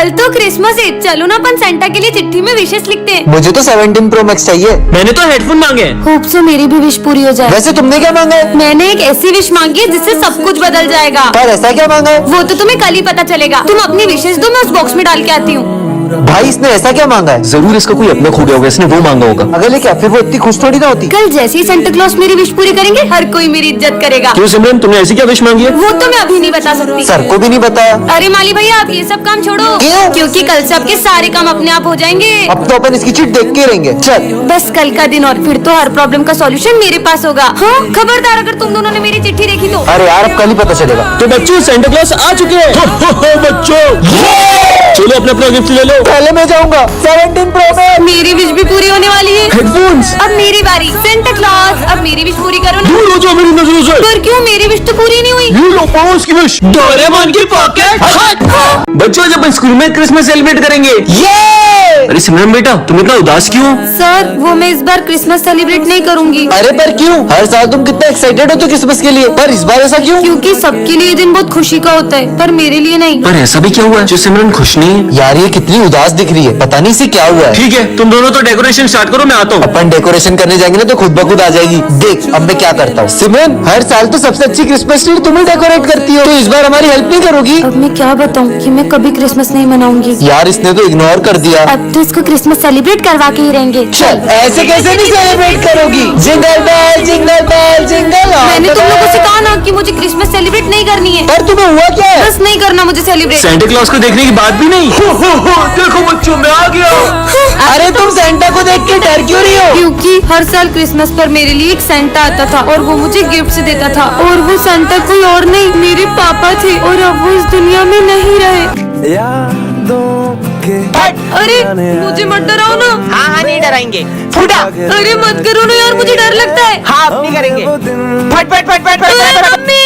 कल तो क्रिसमस है, चलो ना अपन सेंटा के लिए चिट्ठी में विशेष लिखते हैं। मुझे तो 17 Pro Max चाहिए। मैंने तो हेडफोन मांगे हैं। होप सो मेरी भी विश पूरी हो जाए। वैसे तुमने क्या मांगा है? मैंने एक ऐसी विश मांगी है जिससे सब कुछ बदल जाएगा। पर ऐसा क्या मांगा है? वो तो तुम्हें कल ही पता चलेगा। तुम अपनी विशेष दो, मैं उस बॉक्स में डाल के आती हूँ। भाई इसने ऐसा क्या मांगा है? जरूर इसका कोई अपना खो गया होगा, इसने वो मांगा होगा। अगर ये क्या, फिर वो इतनी खुश थोड़ी ना होती। कल जैसे ही सेंटा क्लॉज मेरी विश पूरी करेंगे, हर कोई मेरी इज्जत करेगा। क्यों सिमरन, तुमने ऐसी क्या विश मांगी है? वो तो मैं अभी नहीं बता सकती। सर को भी नहीं बताया। अरे माली भैया, आप ये सब काम छोड़ो। क्यों? क्योंकि कल से आपके सारे काम अपने आप हो जाएंगे। अब तो अपन इसकी चिट देख के रहेंगे। चल बस कल का दिन और फिर तो हर प्रॉब्लम का सॉल्यूशन मेरे पास होगा। हाँ, खबरदार अगर तुम दोनों ने मेरी चिट्ठी देखी तो। अरे यार, अब कल ही पता चलेगा। तो बच्चों, सेंटा क्लॉज आ चुके हैं। बच्चों चलो अपना अपना गिफ्ट ले लो। पहले मैं जाऊंगा 17 Pro Max। मेरी विश भी पूरी होने वाली है। हेडफोन्स। अब मेरी बारी। सेंटा क्लॉज, अब मेरी विश पूरी करो ना। दूर हो जाओ मेरी नजरों से। पर क्यों, मेरी विश तो पूरी नहीं हुई। ये लो पाउस की विश। डोरेमोन की पॉकेट। बच्चों, जब स्कूल में क्रिसमस सेलिब्रेट करेंगे। अरे सिमरन बेटा, तुम इतना उदास क्यों? सर, वो मैं इस बार क्रिसमस सेलिब्रेट नहीं करूंगी। अरे पर क्यों? हर साल तुम कितना एक्साइटेड हो तो क्रिसमस के लिए, पर इस बार ऐसा क्यों? क्योंकि सबके लिए ये दिन बहुत खुशी का होता है, पर मेरे लिए नहीं। पर ऐसा भी क्या हुआ है जो सिमरन खुश नहीं है? यार ये कितनी उदास दिख रही है, पता नहीं इसे क्या हुआ है। ठीक है, तुम दोनों तो डेकोरेशन स्टार्ट करो, मैं आता हूँ। अपन डेकोरेशन करने जाएंगे ना तो खुद ब खुद आ जाएगी। देख अब मैं क्या करता हूँ। सिमरन, हर साल तो सबसे अच्छी क्रिसमस ट्री तुम ही डेकोरेट करती हो, तो इस बार हमारी हेल्प नहीं करोगी? अब मैं क्या बताऊँ कि मैं कभी क्रिसमस नहीं मनाऊंगी। यार इसने तो इग्नोर कर दिया। अब तो इसको क्रिसमस सेलिब्रेट करवा के ही रहेंगे। चल ऐसे कैसे नहीं सेलिब्रेट करोगी? Jingle bell jingle bell jingle. मैंने तुम लोगों से कहा ना कि मुझे क्रिसमस सेलिब्रेट नहीं करनी है। पर तुम्हें हुआ क्या है? बस नहीं करना मुझे सेलिब्रेट। सेंटा क्लॉज को देखने की बात भी नहीं। देखो बच्चों, मैं आ गया। अरे तुम सेंटा को देख के डर क्यों रही हो? क्योंकि हर साल क्रिसमस पर मेरे लिए एक सेंटा आता था और वो मुझे गिफ्ट्स देता था, और वो सेंटा कोई और नहीं, मेरे पापा थे, और अब वो इस दुनिया में नहीं रहे। अरे मुझे मत डराओ ना। हाँ नहीं डराएंगे। फूटा। अरे मत करो ना यार, मुझे डर लगता है। हाँ अब नहीं करेंगे। फट फट फट फट अरे फट। मम्मी।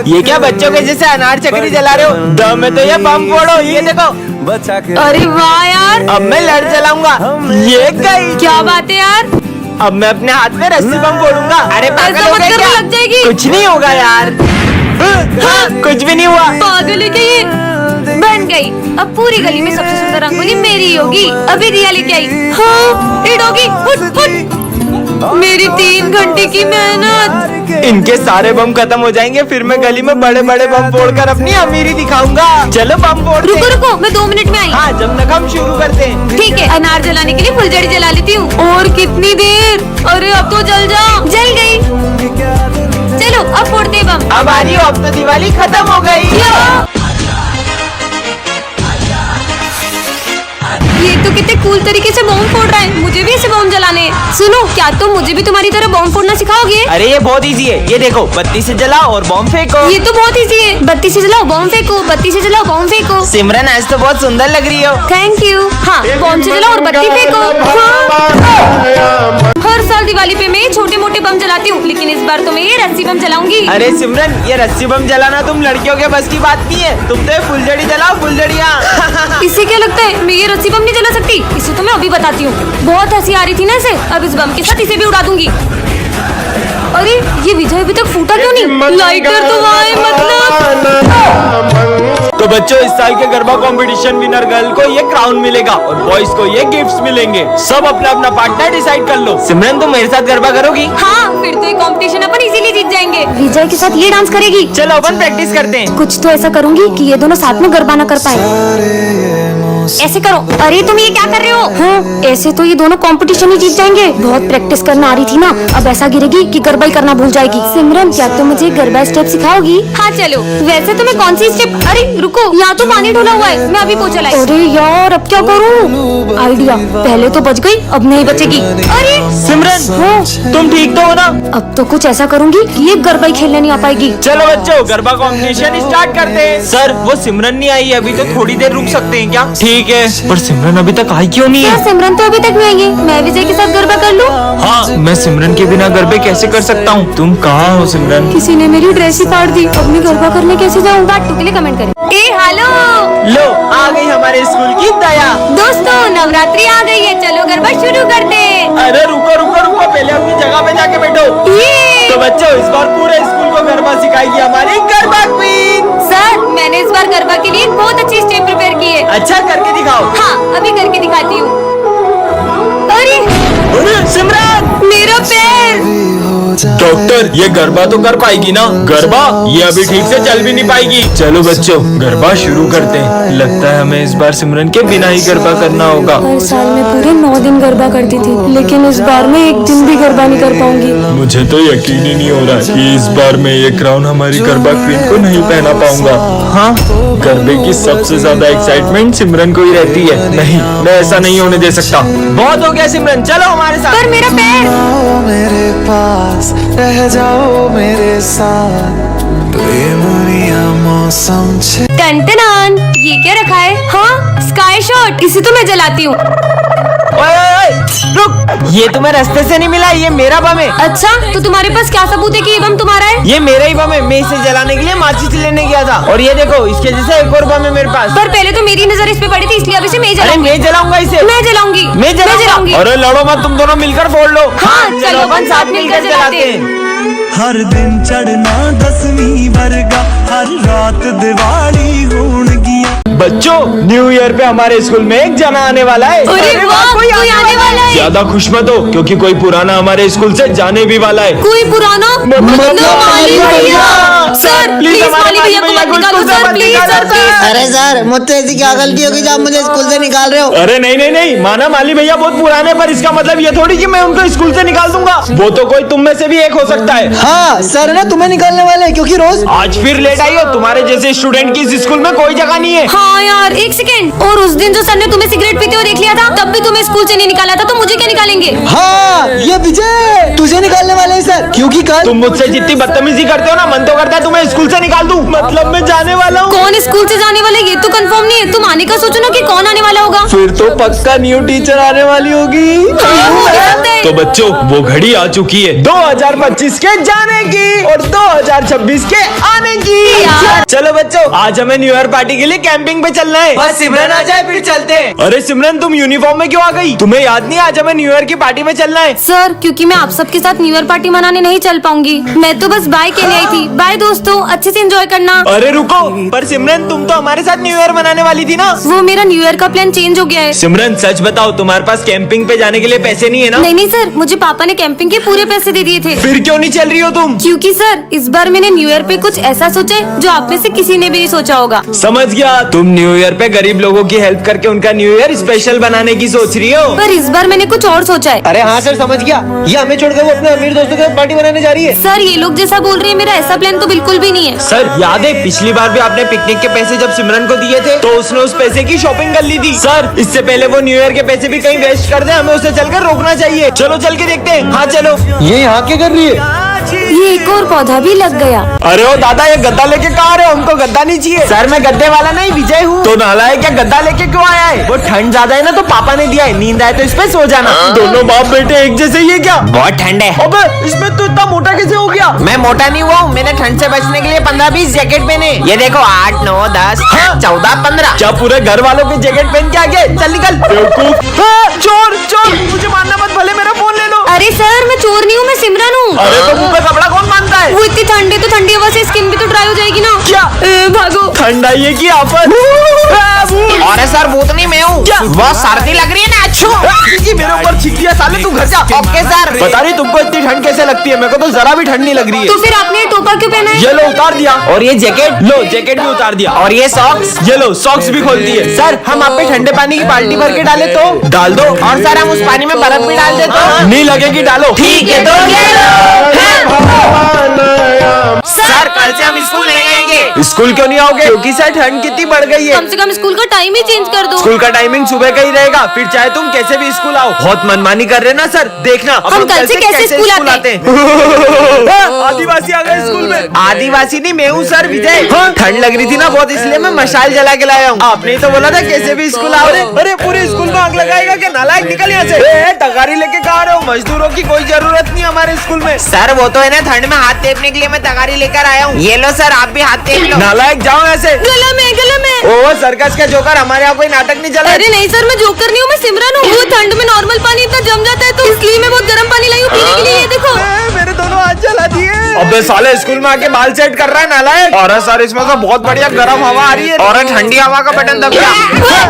ये क्या बच्चों के जैसे अनार चक्री जला रहे हो? दम में तो ये बम फोड़ो, ये देखो। अरे वाह यार, अब मैं लड़ जलाऊंगा। ये गई। क्या बात है यार। अब मैं अपने हाथ में रस्सी बम फोड़ूंगा। अरे पागल ऐसा हो मत गए करना, क्या? लग जाएगी। कुछ नहीं होगा यार। हाँ, कुछ भी नहीं हुआ। पागल है क्या ये? बन गई। अब पूरी गली में सबसे सुंदर रंगोली मेरी होगी। अभी दिया लेके आई। हाँ, ये डॉगी, फुट फुट। मेरी 3 घंटे की मेहनत। इनके सारे बम खत्म हो जाएंगे, फिर मैं गली में बड़े बड़े बम फोड़कर अपनी अमीरी दिखाऊंगा। चलो बम फोड़ते रुको हैं। रुको, मैं 2 मिनट में आई। हाँ, जब तक हम शुरू करते हैं। ठीक है, अनार जलाने के लिए फुलझड़ी जला लेती हूँ। और कितनी देर? अरे अब तो जल जाओ। जल गई। चलो अब फोड़ते हैं बम। अब आ रही हो, अब तो दिवाली खत्म हो गई। ये तो कितने कूल तरीके से बॉम्ब फोड़ रहा है। मुझे भी ऐसे बॉम्ब जलाने हैं। सुनो, क्या तुम मुझे भी तुम्हारी तरह बॉम्ब फोड़ना सिखाओगे? अरे ये बहुत इजी है, ये देखो, बत्ती से जलाओ और बॉम्ब फेंको। ये तो बहुत इजी है। बत्ती से जलाओ, बॉम्ब फेंको, बत्ती से जलाओ, बॉम्ब फेंको। सिमरन आज तो बहुत सुंदर लग रही हो। Thank you. हाँ, बॉम्ब से जलाओ और बत्ती फेंको। हाँ। हर साल दिवाली पे मैं छोटे मोटे बम जलाती हूँ, लेकिन इस बार तो मैं ये रस्सी बम जलाऊंगी। अरे सिमरन, ये रस्सी बम जलाना तुम लड़कियों के बस की बात नहीं है। तुम तो ये फुलझड़ी जलाओ, फुलझड़ियाँ। इसे क्या लगता है मैं ये रस्सी बम नहीं जला सकती? इसे तो मैं अभी बताती हूँ। बहुत हंसी आ रही थी ना इसे, अब इस बम के साथ इसे भी उड़ा दूंगी। अरे ये विजय अभी तक फूटा क्यों नहीं? लाइटर तो वहाँ है, मतलब। तो बच्चों, इस साल के गरबा कंपटीशन विनर गर्ल को ये क्राउन मिलेगा और बॉयज को ये गिफ्ट्स मिलेंगे। सब अपना अपना पार्टनर डिसाइड कर लो। सिमरन, तुम मेरे साथ गरबा करोगी? हाँ, फिर तो ये कंपटीशन अपन इजीली जीत जाएंगे। विजय के साथ ये डांस करेगी। चलो अपन प्रैक्टिस करते हैं। कुछ तो ऐसा करूंगी कि ये दोनों साथ में गरबा ना कर पाए। ऐसे करो। अरे तुम ये क्या कर रहे हो? हाँ, ऐसे तो ये दोनों कंपटीशन ही जीत जाएंगे। बहुत प्रैक्टिस करना आ रही थी ना, अब ऐसा गिरेगी कि गरबा ही करना भूल जाएगी। सिमरन, क्या तुम मुझे गरबा स्टेप सिखाओगी? हाँ चलो। वैसे तुम्हें कौन सी स्टेप? अरे रुको, यहाँ तो पानी ढोला हुआ है, मैं अभी पोछा लाई। अरे यार, अब क्या करूँ? आइडिया, पहले तो बच गई, अब नहीं बचेगी। अरे सिमरन, हाँ, तुम ठीक तो हो ना? अब तो कुछ ऐसा करूंगी कि ये गरबा ही खेलने नहीं आ पाएगी। चलो बच्चों, गरबा कंपटीशन स्टार्ट करते हैं। सर, वो सिमरन नहीं आई है अभी, तो थोड़ी देर रुक सकते हैं क्या? ठीक है, पर सिमरन अभी तक आई क्यों नहीं क्या है? सिमरन तो अभी तक नहीं आई है। मैं विजय के साथ गरबा कर लूं? हाँ, मैं सिमरन के बिना गरबे कैसे कर सकता हूँ? तुम कहाँ हो सिमरन? किसी ने मेरी ड्रेस ही फाड़ दी, अब मैं गरबा करने कैसे जाऊँ? बाटू के लिए कमेंट करें। ए हेलो लो, आ गई हमारे स्कूल की दया। दोस्तों, नवरात्रि आ गई है, चलो गरबा शुरू करते हैं। अरे रुको रुको रुको, पहले अपनी जगह पे जाके बैठो। तो बच्चों, इस बार पूरे स्कूल को गरबा सिखाएगी हमारी गरबा क्वीन। सर, मैंने इस बार गरबा के लिए बहुत अच्छी स्टेप अच्छा करके दिखाओ। हाँ अभी करके दिखाती हूँ। अरे अरे सिमरन, मेरा पैर। डॉक्टर ये गरबा तो कर पाएगी ना? गरबा ये अभी ठीक से चल भी नहीं पाएगी। चलो बच्चों गरबा शुरू करते हैं। लगता है हमें इस बार सिमरन के बिना ही गरबा करना होगा। हर साल मैं पूरे 9 दिन गरबा करती थी, लेकिन इस बार मैं एक दिन भी गरबा नहीं कर पाऊंगी। मुझे तो यकीन ही नहीं हो रहा कि इस बार मैं ये क्राउन हमारी गरबा क्वीन को नहीं पहना पाऊंगा। हाँ, गरबे की सबसे ज्यादा एक्साइटमेंट सिमरन को ही रहती है। नहीं, मैं ऐसा नहीं होने दे सकता। बहुत हो गया सिमरन, चलो हमारे साथ। पर मेरा पैर। मेरे पास रह जाओ मेरे साथ, बेमुनिया मौसम छे। टन ये क्या रखा है? हाँ स्काई शॉट, इसे तो मैं जलाती हूँ। ओए, रुक, ये तुम्हें रास्ते से नहीं मिला, ये मेरा बम है। अच्छा तो तुम्हारे पास क्या सबूत है कि ये बम तुम्हारा है? ये मेरा ही बम है, मैं इसे जलाने के लिए माचिस लेने गया था। और ये देखो इसके जैसे एक और बम है मेरे पास। पर पहले तो मेरी नजर इस पे पड़ी थी, इसलिए अब इसे मैं अरे जलाऊंगी। मैं जलाऊंगा इसे। मैं जलाऊंगी। मैं जलाऊंगी। अरे लड़ो मत, तुम दोनों मिलकर फोड़ लो। हाँ, चलो अपन साथ मिलकर जलाते हैं। हर दिन चढ़ना 10वीं वर्गा, हर रात दिवाली होणगियां। बच्चों न्यू ईयर पे हमारे स्कूल में एक जना आने वाला है। अरे वाह, कोई आने वाला है। ज्यादा खुश मत हो क्योंकि कोई पुराना हमारे स्कूल से जाने भी वाला है। कोई पुराना? मतलब माली भैया। सर प्लीज हमारे माली भैया को मत निकालो सर, प्लीज सर प्लीज। अरे सर मुझसे ऐसी क्या गलती होगी जो आप मुझे स्कूल से निकाल रहे हो? अरे नहीं नहीं नहीं, माना माली भैया बहुत पुराने, पर इसका मतलब ये थोड़ी कि मैं उनको स्कूल से निकाल दूंगा। वो तो कोई तुम में से भी एक हो सकता है। हाँ सर ना तुम्हें निकालने वाले हैं, क्योंकि रोज आज फिर लेट आई हो। तुम्हारे जैसे स्टूडेंट की इस स्कूल में कोई जगह नहीं है। हाँ यार एक सेकेंड, और उस दिन जो सर ने तुम्हें सिगरेट पीते हुए देख लिया था, तब भी तुम्हें स्कूल से नहीं निकाला था, तो मुझे क्या निकालेंगे? हाँ ये विजय तुझे निकालने वाले हैं सर, क्योंकि कल तुम मुझसे जितनी बदतमीजी करते हो ना, मन तो करता है तुम्हें स्कूल से निकाल दूं। मतलब मैं जाने वाला हूँ। कौन स्कूल से जाने वाला है ये तो कंफर्म नहीं है। तुम आने का सोचो ना कि कौन आने वाला होगा। फिर तो पक्का न्यू टीचर आने वाली होगी। हो सकता है। तो बच्चों वो घड़ी आ चुकी है 2025 के जाने की और 2026 के आने की। यार। चलो बच्चों आज हमें न्यू ईयर पार्टी के लिए कैंपिंग पे चलना है। बस सिमरन आ जाए फिर चलते हैं। अरे सिमरन तुम यूनिफॉर्म में क्यों आ गई? तुम्हें याद नहीं आज हमें न्यू ईयर की पार्टी में चलना है? सर क्योंकि मैं आप सबके साथ न्यू ईयर पार्टी मनाने नहीं चल पाऊंगी। मैं तो बस बाय कहने आई थी। बाय दोस्तों, अच्छे से एंजॉय करना। अरे रुको, पर सिमरन तुम तो हमारे साथ न्यू ईयर मनाने वाली थी ना? वो मेरा न्यू ईयर का प्लान चेंज हो गया है। सिमरन सच बताओ, तुम्हारे पास कैंपिंग पे जाने के लिए पैसे नहीं है ना? नहीं सर, मुझे पापा ने कैंपिंग के पूरे पैसे दे दिए थे। फिर क्यों नहीं चल रही हो तुम? क्योंकि सर इस बार मैंने न्यू ईयर पे कुछ ऐसा सोचा है जो आप में से किसी ने भी नहीं सोचा होगा। समझ गया, तुम न्यू ईयर पे गरीब लोगों की हेल्प करके उनका न्यू ईयर स्पेशल बनाने की सोच रही हो। पर इस बार मैंने कुछ और सोचा है। अरे हाँ सर समझ गया, ये हमें छोड़कर वो अपने अमीर दोस्तों के साथ पार्टी मनाने जा रही है। सर ये लोग जैसा बोल रहे हैं, मेरा ऐसा प्लान तो बिल्कुल भी नहीं है। सर याद है पिछली बार भी आपने पिकनिक के पैसे जब सिमरन को दिए थे तो उसने उस पैसे की शॉपिंग कर ली थी। सर इससे पहले वो न्यू ईयर के पैसे भी कहीं वेस्ट कर दे, हमें उसे चलकर रोकना चाहिए। चलो चल के देखते हैं। हाँ चलो। ये यहाँ क्या कर रही है? ये एक और पौधा भी लग गया। अरे ओ दादा, ये गद्दा लेके कहाँ आ रहे हो? हमको गद्दा नहीं चाहिए। सर मैं गद्दे वाला नहीं, विजय हूँ। तो नालायक क्या गद्दा लेके क्यों आया है? वो ठंड ज्यादा है ना तो पापा ने दिया है, नींद आए तो इस पे सो जाना। दोनों बाप बेटे एक जैसे ही है क्या? बहुत ठंड है। अबे इसमें तो इतना मोटा कैसे हो गया? मैं मोटा नहीं हुआ हूँ, मैंने ठंड से बचने के लिए 15-20 जैकेट पहने। ये देखो 8, 9, 10, 14, 15। क्या पूरे घर वालों के जैकेट पहन के आ गए? चल निकल बेवकूफ। चोर चोर, मुझे मारना मत, भले मेरा फोन ले लो। अरे सर मैं चोर नहीं हूँ, मैं सिमरन हूँ। अरे तो मुंह पे कपड़ा कौन बांधता है? वो इतनी ठंडी तो ठंडी हवा से स्किन भी तो ड्राई हो जाएगी ना। क्या? भागो। ठंड आई है की आफत? अरे सर भूत नहीं मैं हूँ, बहुत सर्दी लग रही है ना। अच्छो मेरे ऊपर छिक दिया साले, तू घर जा। Okay sir. बता रही तुमको इतनी ठंड कैसे लगती है? मेरे को तो जरा भी ठंड नहीं लग रही है। तो फिर आपने ये टोपा क्यों पहना है? ये लो उतार दिया। और ये जैकेट लो, जैकेट भी उतार दिया। और ये सॉक्स। ये लो सॉक्स भी खोल दिए। सर हम आप पे ठंडे पानी की बाल्टी भर के डाले तो डाल दो। और सर हम उस पानी में बर्फ भी डाल दे तो? नहीं लगेगी, डालो। ठीक है तो ये लो। सर कल से हम स्कूल नहीं आएंगे। स्कूल क्यों नहीं आओगे? क्योंकि सर ठंड कितनी बढ़ गई है। कम से कम स्कूल का टाइम ही चेंज कर दो। स्कूल का टाइमिंग सुबह का ही रहेगा, फिर चाहे तुम कैसे भी स्कूल आओ। बहुत मनमानी कर रहे ना सर, देखना अब हम कल से कैसे स्कूल आते हैं। आदिवासी आ गए स्कूल में। आदिवासी नहीं मैं हूँ सर, विजय। ठंड लग रही थी ना बहुत, इसलिए मैं मशाल जला के लाया हूँ। आपने तो बोला था कैसे भी स्कूल आओ। अरे पूरे स्कूल में आग लगाएगा क्या? नालायक निकल यहाँ से। तगारी लेके कहाँ रहे हो? मजदूरों की कोई जरूरत नहीं हमारे स्कूल में। सर वो तो है ना, ठंड में हाथ टेपने के लिए मैं तगारी लेकर आया हूँ। ये लो सर, आप भी हाथ टेप लो। नालायक जाओ ऐसे। गला में ओ सर्कस का जोकर, हमारे यहाँ कोई नाटक नहीं चला। अरे नहीं सर, मैं जोकर नहीं हूँ, मैं सिमरन हूँ। वो ठंड में नॉर्मल पानी इतना जम जाता है तो इसलिए मैं बहुत गर्म पानी लाई हूँ पीने के लिए। ये देखो मेरे दोनों हाथ जला दिए। अबे साले स्कूल में आके बाल सेट कर रहा है नालायक। और सर इसमें तो बहुत बढ़िया गर्म हवा आ रही है और ठंडी हवा का बटन दब गया।